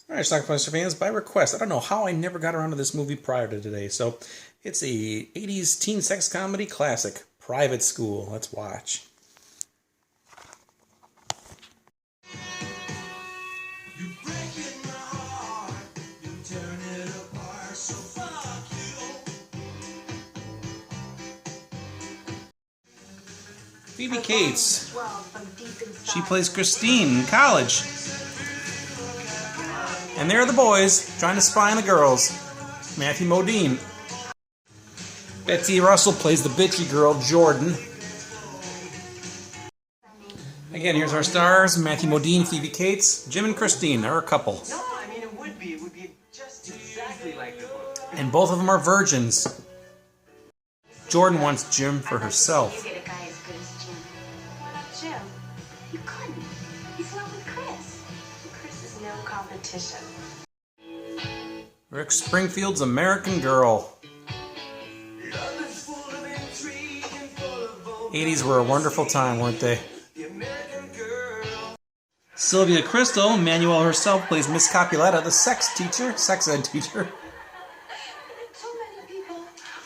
Alright, Schlockmeisters fans, by request. I don't know how I never got around to this movie prior to today. So, it's a 80s teen sex comedy classic, Private School. Let's watch. Phoebe Cates. She plays Christine in college. And there are the boys trying to spy on the girls. Matthew Modine. Betsy Russell plays the bitchy girl, Jordan. Again, here's our stars. Matthew Modine, Phoebe Cates, Jim and Christine. They're a couple. No, I mean it would be. It would be just exactly like the book. And both of them are virgins. Jordan wants Jim for herself. You get a guy as good as Jim. Why not Jim? You couldn't. He's not with Chris. Chris is no competition. Rick Springfield's American Girl. 80s were a wonderful time, weren't they? Sylvia Crystal, Manuel herself, plays Miss Copuletta, the sex ed teacher. So many people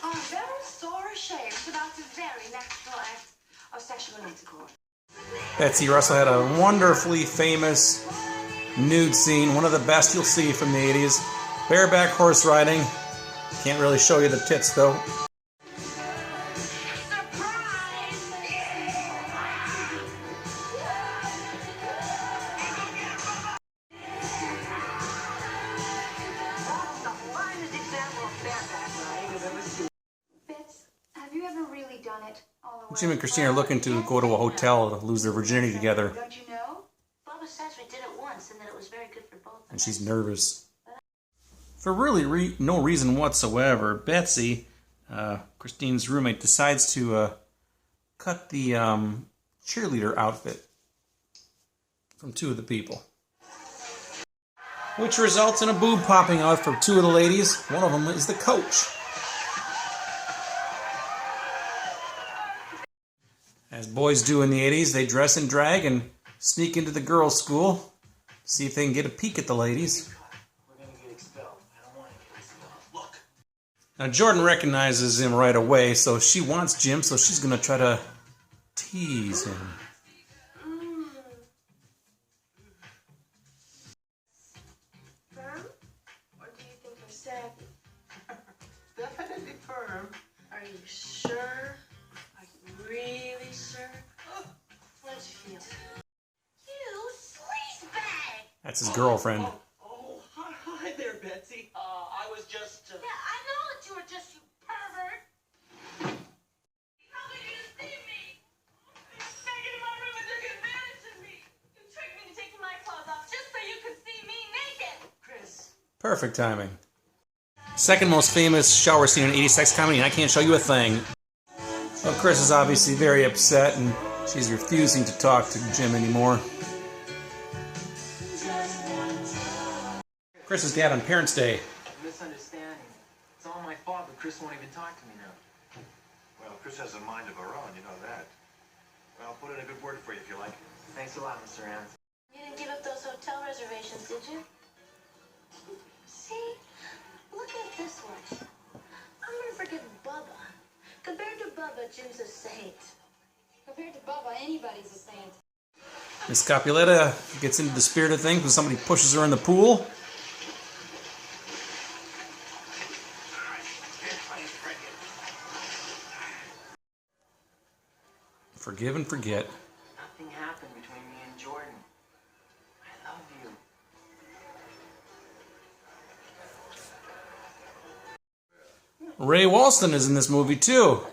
are very sore ashamed about the very natural act of sexual intercourse. Betsy Russell had a wonderfully famous nude scene, one of the best you'll see from the 80s. Bareback horse riding. Can't really show you the tits, though. Have you ever really done it all the way? Jim and Christine are looking to go to a hotel to lose their virginity together. Don't you know? Bubba says we did it once and that it was very good for both of us. And she's nervous. For really no reason whatsoever, Betsy, Christine's roommate, decides to cut the cheerleader outfit from two of the people. Which results in a boob popping out for two of the ladies. One of them is the coach. As boys do in the 80s, they dress in drag and sneak into the girls' school, see if they can get a peek at the ladies. Now, Jordan recognizes him right away, so she wants Jim, so she's going to try to tease him. Firm? Or do you think you're saggy? Definitely firm. Are you sure? Are you really sure? What do you feel? You sleazebag! That's his girlfriend. Oh, hi there, Betsy. I was just... Yeah, I know that you were just, you pervert. How could you deceive me? You sneaked into my room and took advantage of me. You tricked me into taking my clothes off just so you could see me naked. Chris. Perfect timing. Second most famous shower scene in 80s sex comedy, and I can't show you a thing. Well, Chris is obviously very upset, and she's refusing to talk to Jim anymore. Chris's dad on Parents' Day. Misunderstanding. It's all my fault, but Chris won't even talk to me now. Well, Chris has a mind of her own, you know that. Well, I'll put in a good word for you if you like it. Thanks a lot, Mr. Anderson. You didn't give up those hotel reservations, did you? See? Look at it this way. I'm gonna forgive Bubba. Compared to Bubba, Jim's a saint. Compared to Bubba, anybody's a saint. Miss Copuletta gets into the spirit of things when somebody pushes her in the pool. Forgive and forget. Nothing happened between me and Jordan. I love you. Ray Walston is in this movie too.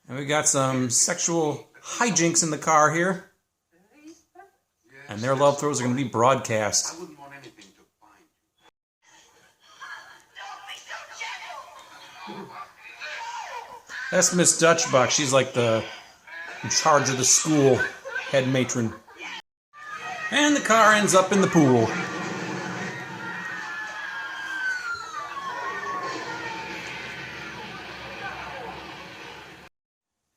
And we got some sexual hijinks in the car here. And their love throes are going to be broadcast. I wouldn't want anything to bind you. That's Miss Dutchbuck. She's like in charge of the school, head matron. And the car ends up in the pool.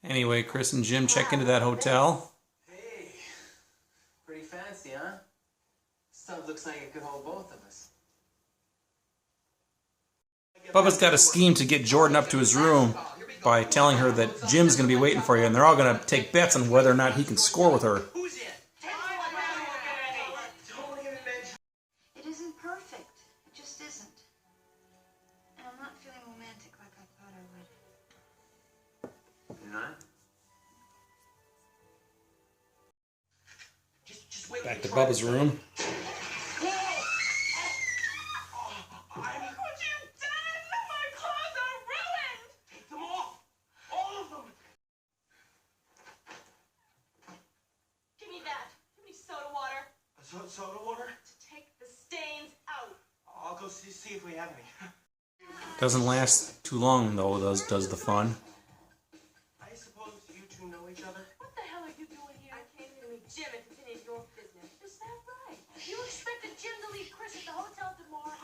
Anyway, Chris and Jim check into that hotel. Hey, pretty fancy, huh? This tub looks like it could hold both of us. Bubba's got a scheme to get Jordan up to his room by telling her that Jim's going to be waiting for you, and they're all going to take bets on whether or not he can score with her. Who's in? It isn't perfect. It just isn't. And I'm not feeling romantic like I thought I would. You're not? Just wait. Back to Bubba's room. Soda water? To take the stains out. I'll go see if we have any. Doesn't last too long, though, does the fun. I suppose you two know each other? What the hell are you doing here? I came here to meet Jim and to finish your business. Is that right? You expected Jim to leave Chris at the hotel tomorrow?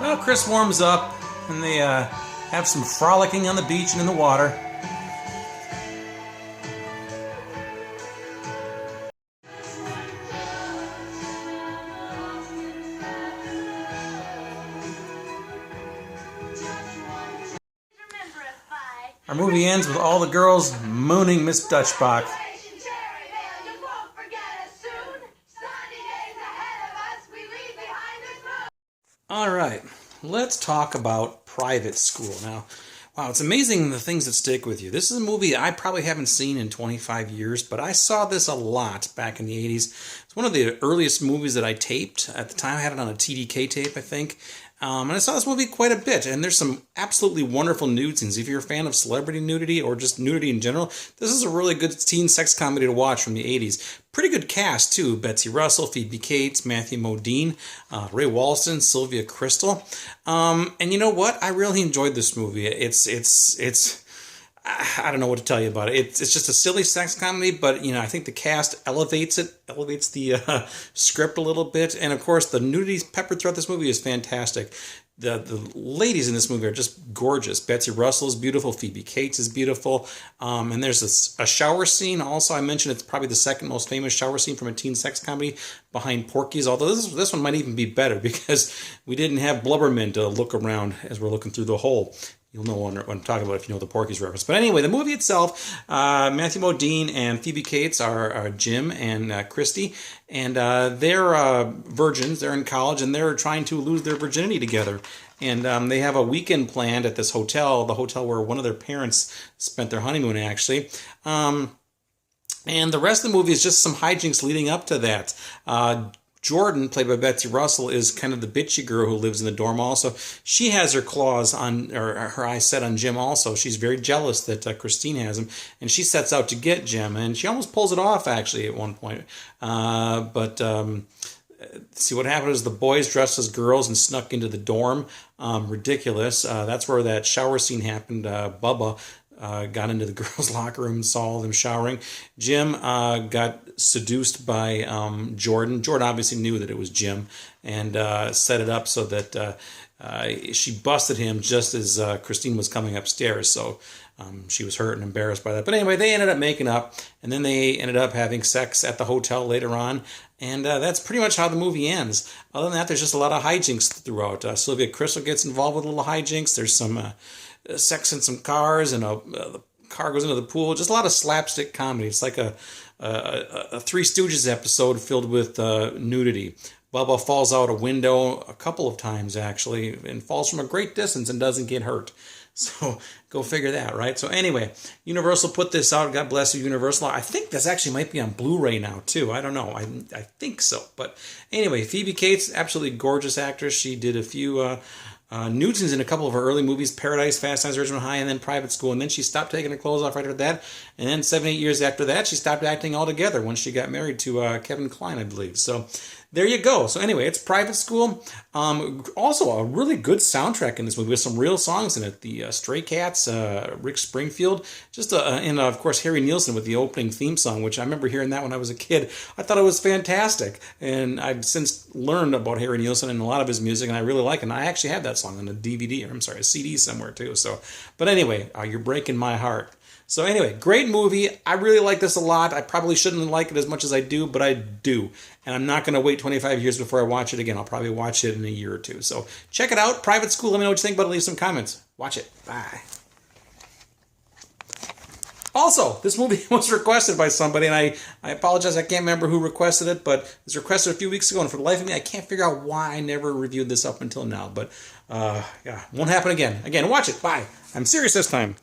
Well, Chris warms up, and they have some frolicking on the beach and in the water. Remember if I... Our movie ends with all the girls mooning Miss Dutchbach. All right, let's talk about Private School. Now, wow, it's amazing the things that stick with you. This is a movie I probably haven't seen in 25 years, but I saw this a lot back in the 80s. It's one of the earliest movies that I taped. At the time, I had it on a TDK tape, I think. And I saw this movie quite a bit, and there's some absolutely wonderful nude scenes. If you're a fan of celebrity nudity or just nudity in general, this is a really good teen sex comedy to watch from the 80s. Pretty good cast, too. Betsy Russell, Phoebe Cates, Matthew Modine, Ray Walston, Sylvia Crystal. And you know what? I really enjoyed this movie. It's I don't know what to tell you about it. It's just a silly sex comedy, but I think the cast elevates the script a little bit, and of course the nudity peppered throughout this movie is fantastic. The ladies in this movie are just gorgeous. Betsy Russell is beautiful. Phoebe Cates is beautiful. And there's a shower scene. Also, I mentioned it's probably the second most famous shower scene from a teen sex comedy behind Porky's. Although this one might even be better because we didn't have Blubberman to look around as we're looking through the hole. You'll know what I'm talking about if you know the Porky's reference. But anyway, the movie itself, Matthew Modine and Phoebe Cates are Jim and Christy, and they're virgins. They're in college, and they're trying to lose their virginity together. And they have a weekend planned at this hotel, the hotel where one of their parents spent their honeymoon, actually. And the rest of the movie is just some hijinks leading up to that. Jordan, played by Betsy Russell, is kind of the bitchy girl who lives in the dorm also. She has her claws on, or her eyes set on Jim also. She's very jealous that Christine has him, and she sets out to get Jim, and she almost pulls it off, actually, at one point. See, what happened is the boys dressed as girls and snuck into the dorm. Ridiculous. That's where that shower scene happened. Bubba got into the girls' locker room and saw all them showering. Jim got seduced by Jordan. Jordan obviously knew that it was Jim and set it up so that she busted him just as Christine was coming upstairs. So she was hurt and embarrassed by that. But anyway, they ended up making up, and then they ended up having sex at the hotel later on. And that's pretty much how the movie ends. Other than that, there's just a lot of hijinks throughout. Sylvia Crystal gets involved with little hijinks. There's some sex in some cars, and the car goes into the pool. Just a lot of slapstick comedy. It's like a Three Stooges episode filled with nudity. Bubba falls out a window a couple of times, actually, and falls from a great distance and doesn't get hurt. So go figure that, right? So anyway, Universal put this out. God bless you, Universal. I think this actually might be on Blu-ray now, too. I don't know. I think so. But anyway, Phoebe Cates, absolutely gorgeous actress. She did a few nude scenes in a couple of her early movies, Paradise, Fast Times at Ridgemont High, and then Private School. And then she stopped taking her clothes off right after that. And then 7-8 years after that, she stopped acting altogether when she got married to Kevin Kline, I believe. So there you go. So anyway, it's Private School. Also, a really good soundtrack in this movie with some real songs in it. The Stray Cats, Rick Springfield, and of course Harry Nilsson with the opening theme song, which I remember hearing that when I was a kid. I thought it was fantastic, and I've since learned about Harry Nilsson and a lot of his music, and I really like it. And I actually have that song on a CD somewhere too. So, but anyway, you're breaking my heart. So anyway, great movie. I really like this a lot. I probably shouldn't like it as much as I do, but I do. And I'm not going to wait 25 years before I watch it again. I'll probably watch it in a year or two. So check it out. Private School. Let me know what you think about it. Leave some comments. Watch it. Bye. Also, this movie was requested by somebody, and I apologize. I can't remember who requested it, but it was requested a few weeks ago, and for the life of me, I can't figure out why I never reviewed this up until now. But, yeah, won't happen again. Again, watch it. Bye. I'm serious this time.